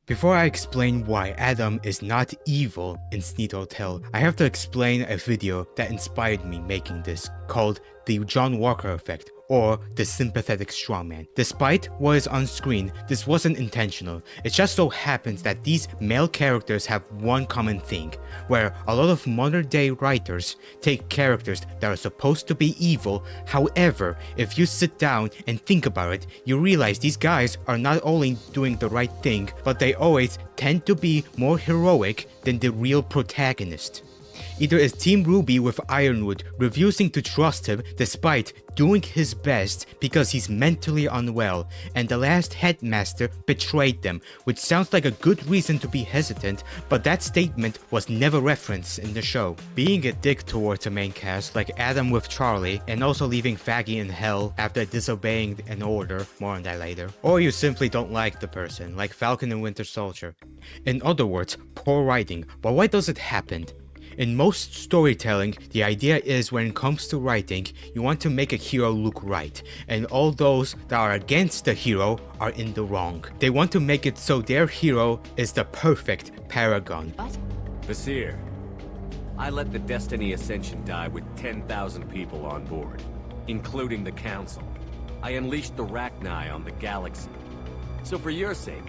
Before I explain why Adam is not evil in Sneed Hotel, I have to explain a video that inspired me making this, called the John Walker Effect, or the Sympathetic Strawman. Despite what is on screen, this wasn't intentional. It just so happens that these male characters have one common thing, where a lot of modern day writers take characters that are supposed to be evil. However, if you sit down and think about it, you realize these guys are not only doing the right thing, but they always tend to be more heroic than the real protagonist. Either is Team RWBY with Ironwood refusing to trust him despite doing his best because he's mentally unwell, and the last headmaster betrayed them, which sounds like a good reason to be hesitant, but that statement was never referenced in the show. Being a dick towards the main cast like Adam with Charlie, and also leaving Faggy in hell after disobeying an order, more on that later. Or you simply don't like the person, like Falcon and Winter Soldier. In other words, poor writing. But why does it happen? In most storytelling, the idea is when it comes to writing, you want to make a hero look right, and all those that are against the hero are in the wrong. They want to make it so their hero is the perfect paragon. Basir, I let the Destiny Ascension die with 10,000 people on board, including the Council. I unleashed the Rachni on the galaxy. So for your sake,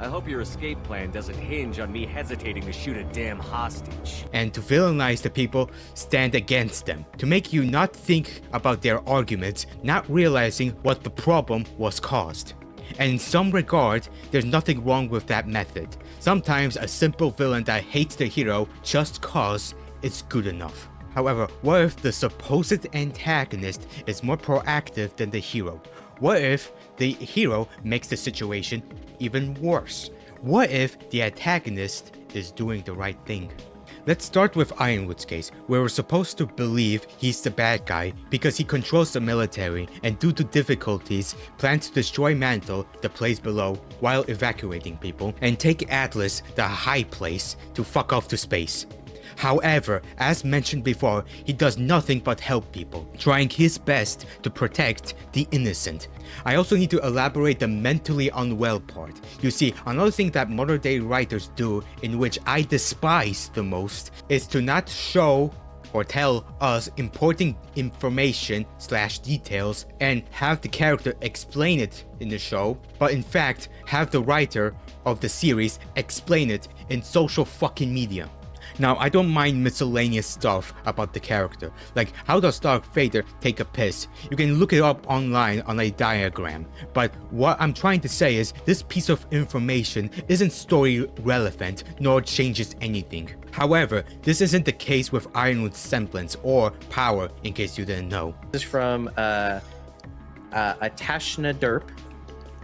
I hope your escape plan doesn't hinge on me hesitating to shoot a damn hostage. And to villainize the people, stand against them. To make you not think about their arguments, not realizing what the problem was caused. And in some regard, there's nothing wrong with that method. Sometimes a simple villain that hates the hero just cause it's good enough. However, what if the supposed antagonist is more proactive than the hero? What if the hero makes the situation even worse? What if the antagonist is doing the right thing? Let's start with Ironwood's case, where we're supposed to believe he's the bad guy because he controls the military and due to difficulties plans to destroy Mantle, the place below, while evacuating people, and take Atlas, the high place, to fuck off to space. However, as mentioned before, he does nothing but help people, trying his best to protect the innocent. I also need to elaborate the mentally unwell part. You see, another thing that modern day writers do, in which I despise the most, is to not show or tell us important information / details and have the character explain it in the show, but in fact have the writer of the series explain it in social fucking media. Now, I don't mind miscellaneous stuff about the character, like how does Darth Vader take a piss? You can look it up online on a diagram, but what I'm trying to say is this piece of information isn't story relevant nor changes anything. However, this isn't the case with Ironwood's semblance or power, in case you didn't know. This is from Atashna Derp.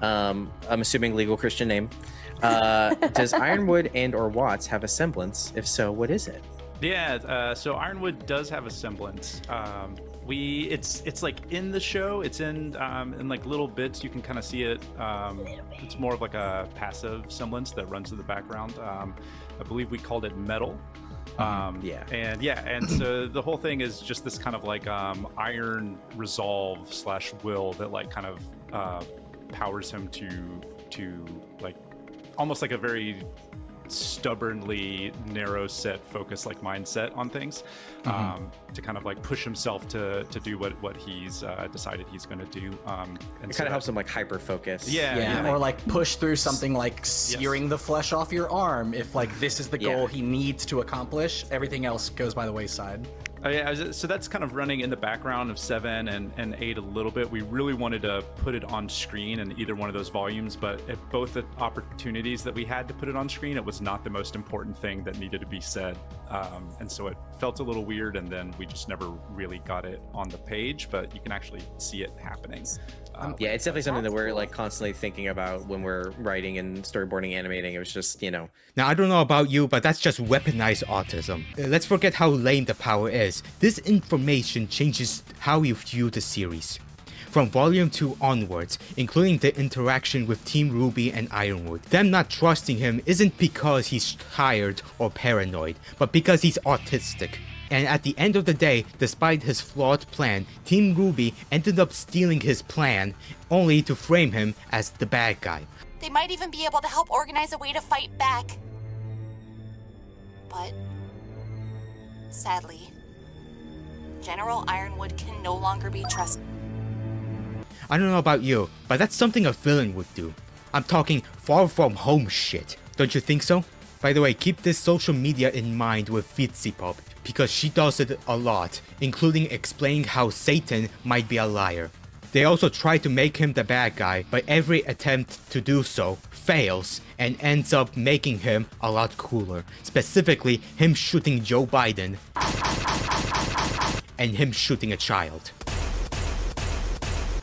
I'm assuming legal Christian name. Does Ironwood and or Watts have a semblance? If so, what is it? Yeah, so Ironwood does have a semblance. It's like in the show, it's in like little bits. You can kind of see it. It's more of like a passive semblance that runs in the background. I believe we called it metal. And so the whole thing is just this kind of like iron resolve / will that like kind of powers him to like almost like a very stubbornly narrow set focus like mindset on things, to kind of like push himself to do what he's decided he's going to do, and it kind of helps him like hyper focus, or like push through something like searing the flesh off your arm. If like this is the goal he needs to accomplish, everything else goes by the wayside. So that's kind of running in the background of 7 and 8 a little bit. We really wanted to put it on screen in either one of those volumes, but at both the opportunities that we had to put it on screen, it was not the most important thing that needed to be said. And so it felt a little weird, and then we just never really got it on the page, but you can actually see it happening. It's definitely something that we're like constantly thinking about when we're writing and storyboarding, animating. It was just, Now, I don't know about you, but that's just weaponized autism. Let's forget how lame the power is. This information changes how you view the series. From Volume 2 onwards, including the interaction with Team RWBY and Ironwood. Them not trusting him isn't because he's tired or paranoid, but because he's autistic. And at the end of the day, despite his flawed plan, Team RWBY ended up stealing his plan, only to frame him as the bad guy. They might even be able to help organize a way to fight back. But sadly, General Ironwood can no longer be trusted. I don't know about you, but that's something a villain would do. I'm talking far from home shit. Don't you think so? By the way, keep this social media in mind with Pop, because she does it a lot, including explaining how Satan might be a liar. They also try to make him the bad guy, but every attempt to do so fails and ends up making him a lot cooler. Specifically, him shooting Joe Biden and him shooting a child.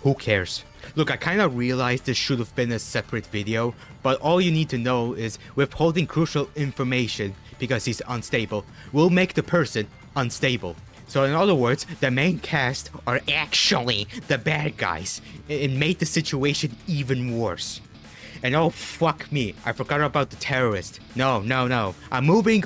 Who cares? Look, I kinda realized this should have been a separate video, but all you need to know is withholding crucial information because he's unstable will make the person unstable. So in other words, the main cast are actually the bad guys. It made the situation even worse. And oh fuck me, I forgot about the terrorist. No. I'm moving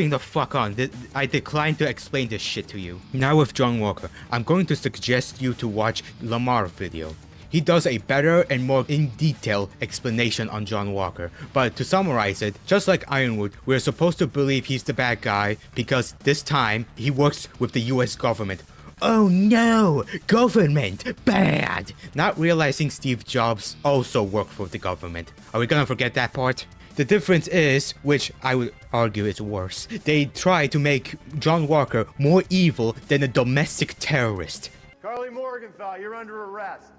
the fuck on. I decline to explain this shit to you. Now with John Walker, I'm going to suggest you to watch Lamar's video. He does a better and more in-detail explanation on John Walker. But to summarize it, just like Ironwood, we're supposed to believe he's the bad guy because this time he works with the US government. Oh no! Government! Bad! Not realizing Steve Jobs also worked for the government. Are we gonna forget that part? The difference is, which I would argue is worse, they try to make John Walker more evil than a domestic terrorist. Carly Morgenthau, you're under arrest.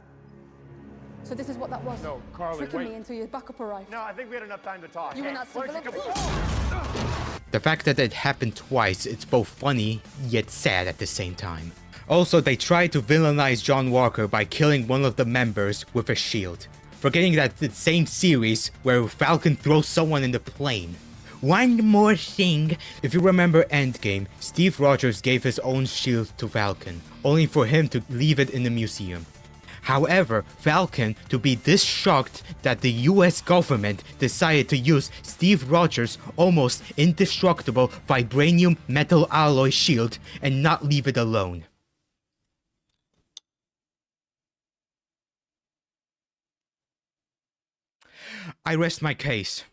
So this is what that was? No, Carly, tricking wait. me until your backup arrived. No, I think we had enough time to talk. You were not Why don't you civil. come- The fact that it happened twice, it's both funny yet sad at the same time. Also, they try to villainize John Walker by killing one of the members with a shield. Forgetting that the same series where Falcon throws someone in the plane. One more thing. If you remember Endgame, Steve Rogers gave his own shield to Falcon, only for him to leave it in the museum. However, Falcon to be this shocked that the US government decided to use Steve Rogers' almost indestructible vibranium metal alloy shield and not leave it alone. I rest my case.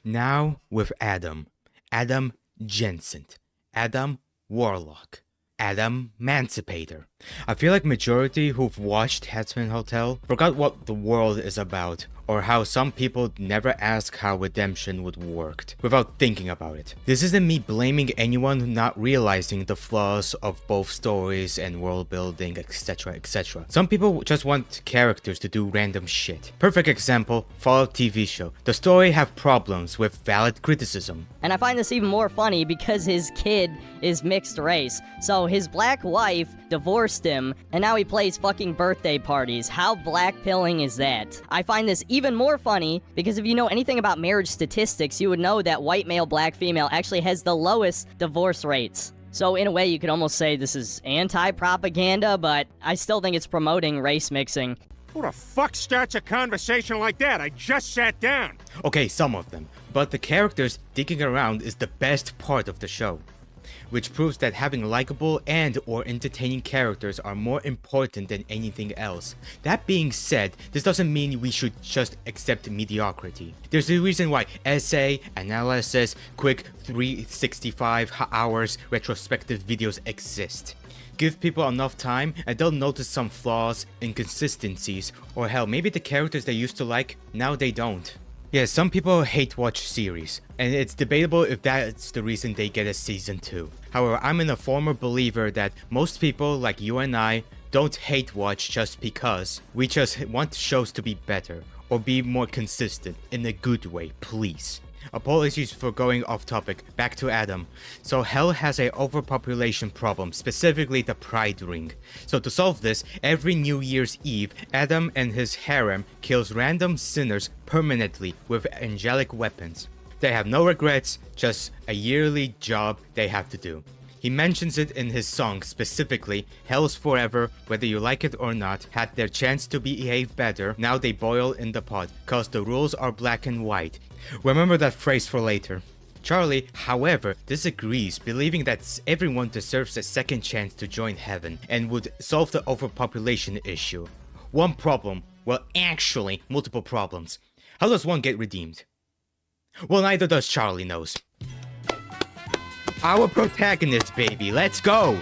Now with Adam. Adam Jensen. Adam Warlock. Adam Emancipator. I feel like majority who've watched Hazbin Hotel forgot what the world is about, or how some people never ask how redemption would work without thinking about it. This isn't me blaming anyone not realizing the flaws of both stories and world building, etc, etc. Some people just want characters to do random shit. Perfect example, Fallout TV show. The story have problems with valid criticism. And I find this even more funny because his kid is mixed race. So his black wife divorced him, and now he plays fucking birthday parties. How black-pilling is that? I find this even more funny because if you know anything about marriage statistics, you would know that white male, black female actually has the lowest divorce rates. So in a way, you could almost say this is anti-propaganda, but I still think it's promoting race mixing. Who the fuck starts a conversation like that? I just sat down. Okay, some of them. But the characters digging around is the best part of the show, which proves that having likable and or entertaining characters are more important than anything else. That being said, this doesn't mean we should just accept mediocrity. There's a reason why essay, analysis, quick 365 hours retrospective videos exist. Give people enough time and they'll notice some flaws, inconsistencies, or hell, maybe the characters they used to like, now they don't. Yeah, some people hate watch series, and it's debatable if that's the reason they get a season 2. However, I'm a former believer that most people like you and I don't hate watch just because. We just want shows to be better, or be more consistent, in a good way, please. Apologies for going off topic, back to Adam. So Hell has a overpopulation problem, specifically the Pride Ring. So to solve this, every New Year's Eve, Adam and his harem kills random sinners permanently with angelic weapons. They have no regrets, just a yearly job they have to do. He mentions it in his song specifically, Hell's Forever, whether you like it or not, had their chance to behave better, now they boil in the pot, cause the rules are black and white. Remember that phrase for later. Charlie, however, disagrees, believing that everyone deserves a second chance to join heaven, and would solve the overpopulation issue. One problem, Well, actually, multiple problems. How does one get redeemed? Well, neither does Charlie knows. Our protagonist, baby, let's go!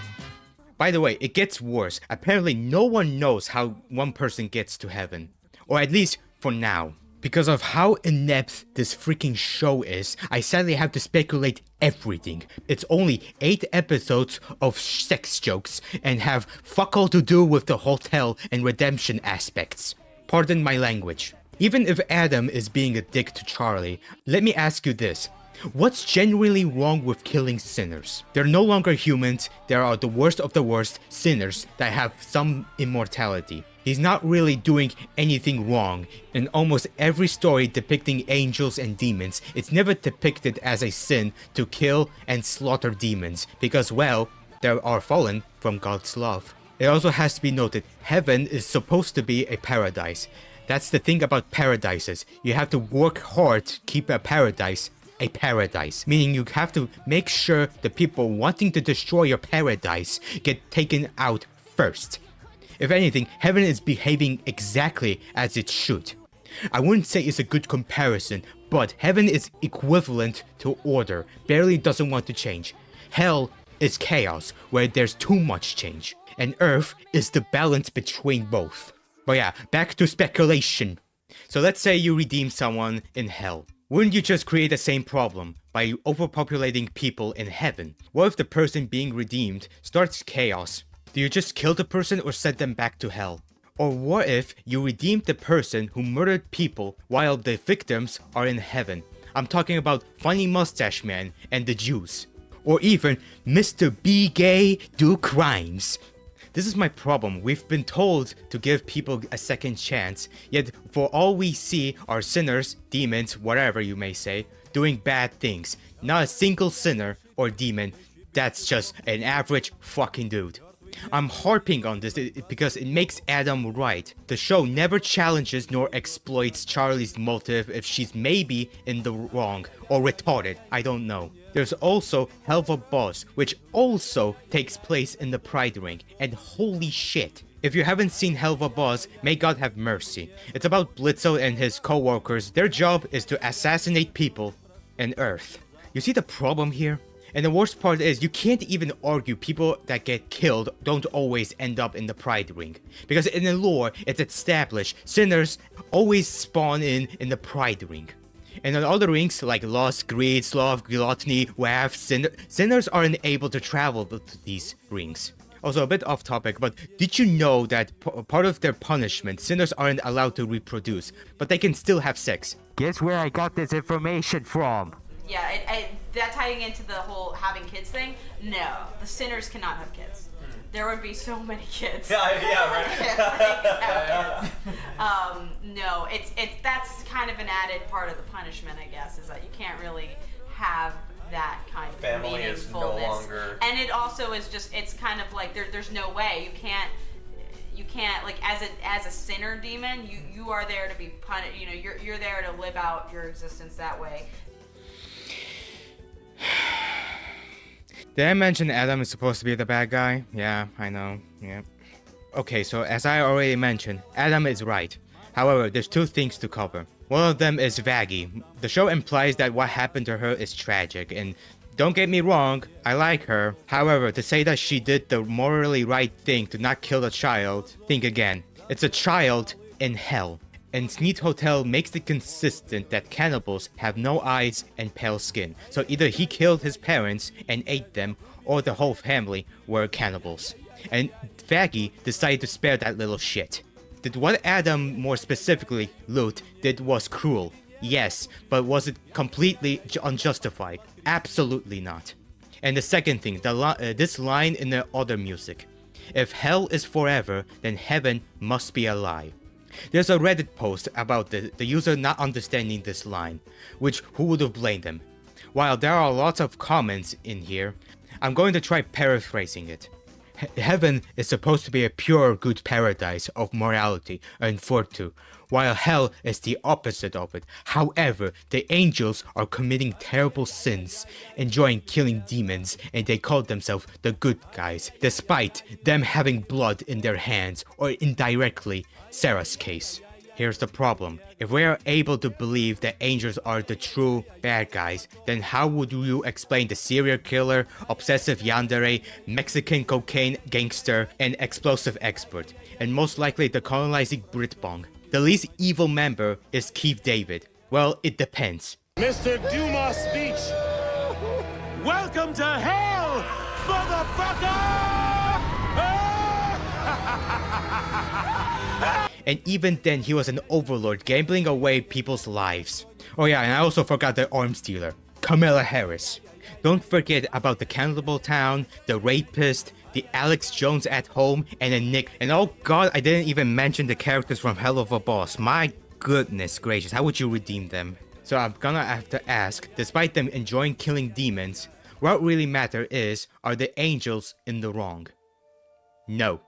By the way, it gets worse. Apparently, no one knows how one person gets to heaven. Or at least, for now. Because of how inept this freaking show is, I sadly have to speculate everything. It's only 8 episodes of sex jokes and have fuck all to do with the hotel and redemption aspects. Pardon my language. Even if Adam is being a dick to Charlie, let me ask you this. What's genuinely wrong with killing sinners? They're no longer humans, they are the worst of the worst sinners that have some immortality. He's not really doing anything wrong. In almost every story depicting angels and demons, it's never depicted as a sin to kill and slaughter demons, because well, they are fallen from God's love. It also has to be noted, heaven is supposed to be a paradise. That's the thing about paradises. You have to work hard to keep a paradise, meaning you have to make sure the people wanting to destroy your paradise get taken out first. If anything, heaven is behaving exactly as it should. I wouldn't say it's a good comparison, but heaven is equivalent to order, barely doesn't want to change. Hell is chaos, where there's too much change, and earth is the balance between both. But yeah, back to speculation. So let's say you redeem someone in hell. Wouldn't you just create the same problem by overpopulating people in heaven? What if the person being redeemed starts chaos? Do you just kill the person or send them back to hell? Or what if you redeem the person who murdered people while the victims are in heaven? I'm talking about Funny Mustache Man and the Jews. Or even Mr. Be Gay Do Crimes. This is my problem. We've been told to give people a second chance, yet for all we see are sinners, demons, whatever you may say, doing bad things. Not a single sinner or demon that's just an average fucking dude. I'm harping on this because it makes Adam right. The show never challenges nor exploits Charlie's motive if she's maybe in the wrong or retarded, I don't know. There's also Hell of a Boss, which also takes place in the Pride Ring, and holy shit. If you haven't seen Hell of a Boss, may God have mercy. It's about Blitzo and his co-workers. Their job is to assassinate people on Earth. You see the problem here? And the worst part is, you can't even argue people that get killed don't always end up in the Pride Ring. Because in the lore, it's established, sinners always spawn in the Pride Ring. And on other rings, like Lust, Greed, Sloth, Gluttony, Wrath, sinners aren't able to travel to these rings. Also, a bit off topic, but did you know that part of their punishment, sinners aren't allowed to reproduce, but they can still have sex? Guess where I got this information from? Yeah, that tying into the whole having kids thing, no, the sinners cannot have kids. There would be so many kids. No, it's that's kind of an added part of the punishment, I guess, is that you can't really have that kind of family is no longer. And it also is just, it's kind of like there's no way you can't like as a sinner demon, you are there to be punished. You know, you're there to live out your existence that way. Did I mention Adam is supposed to be the bad guy? Yeah, I know. Yeah. Okay, so as I already mentioned, Adam is right. However, there's 2 things to cover. One of them is Vaggie. The show implies that what happened to her is tragic, and don't get me wrong, I like her. However, to say that she did the morally right thing to not kill a child, think again. It's a child in hell. And Sneed Hotel makes it consistent that cannibals have no eyes and pale skin. So either he killed his parents and ate them, or the whole family were cannibals. And Vaggie decided to spare that little shit. Did what Adam, more specifically Lut, did was cruel? Yes, but was it completely unjustified? Absolutely not. And the second thing, this line in the other music. If hell is forever, then heaven must be a lie. There's a Reddit post about the user not understanding this line, which who would have blamed them? While there are lots of comments in here, I'm going to try paraphrasing it. Heaven is supposed to be a pure good paradise of morality and virtue, while hell is the opposite of it. However, the angels are committing terrible sins, enjoying killing demons, and they call themselves the good guys, despite them having blood in their hands, or indirectly, Sarah's case. Here's the problem. If we are able to believe that angels are the true bad guys, then how would you explain the serial killer, obsessive yandere, Mexican cocaine gangster, and explosive expert, and most likely the colonizing Britbong? The least evil member is Keith David. Well, it depends. Mr. Dumas speech. Welcome to hell, motherfucker! And even then, he was an overlord gambling away people's lives. Oh yeah, and I also forgot the arms dealer, Kamala Harris. Don't forget about the Cannibal Town, the rapist, the Alex Jones at home, and the Nick. And oh god, I didn't even mention the characters from Hell of a Boss. My goodness gracious, how would you redeem them? So I'm gonna have to ask, despite them enjoying killing demons, what really matters is, are the angels in the wrong? No,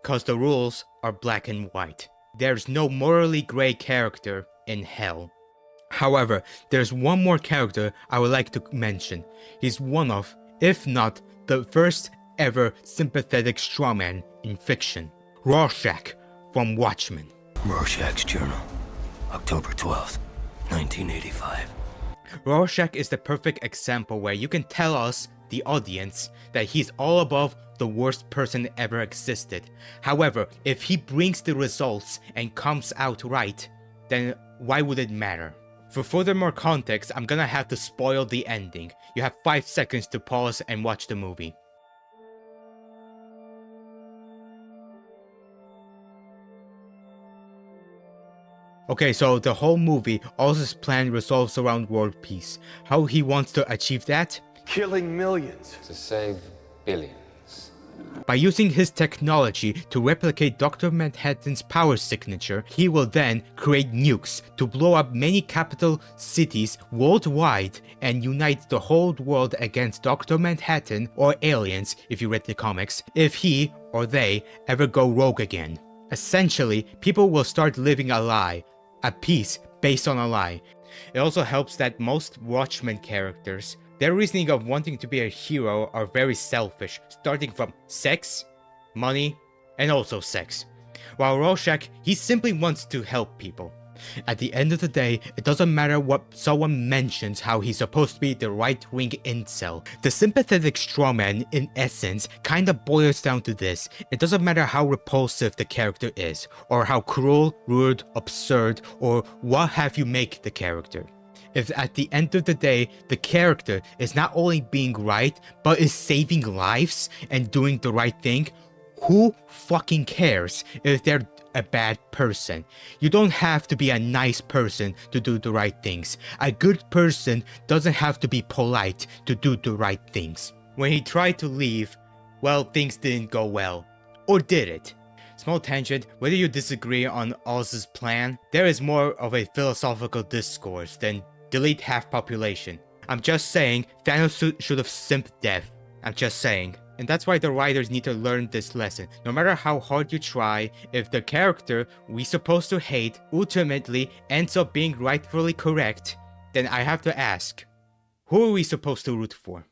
cause the rules are black and white. There's no morally gray character in hell. However, there's one more character I would like to mention. He's one of, if not the first ever sympathetic strawman in fiction. Rorschach from Watchmen. Rorschach's Journal, October 12th, 1985. Rorschach is the perfect example where you can tell us, the audience, that he's all above the worst person ever existed. However, if he brings the results and comes out right, then why would it matter? For furthermore context, I'm gonna have to spoil the ending. You have 5 seconds to pause and watch the movie. Okay, so the whole movie, Oz's plan revolves around world peace. How he wants to achieve that? Killing millions. To save billions. By using his technology to replicate Dr. Manhattan's power signature, he will then create nukes to blow up many capital cities worldwide and unite the whole world against Dr. Manhattan or aliens, if you read the comics, if he or they ever go rogue again. Essentially, people will start living a lie, a piece based on a lie. It also helps that most Watchmen characters, their reasoning of wanting to be a hero are very selfish, starting from sex, money, and also sex. While Rorschach, he simply wants to help people. At the end of the day, it doesn't matter what someone mentions how he's supposed to be the right-wing incel. The sympathetic strawman, in essence, kinda boils down to this. It doesn't matter how repulsive the character is, or how cruel, rude, absurd, or what have you make the character. If at the end of the day, the character is not only being right, but is saving lives and doing the right thing, who fucking cares if they're a bad person? You don't have to be a nice person to do the right things. A good person doesn't have to be polite to do the right things. When he tried to leave, well, things didn't go well. Or did it? Small tangent, whether you disagree on Oz's plan, there is more of a philosophical discourse than delete half population. I'm just saying, Thanos should have simped death. I'm just saying. And that's why the writers need to learn this lesson. No matter how hard you try, if the character we supposed to hate ultimately ends up being rightfully correct, then I have to ask, who are we supposed to root for?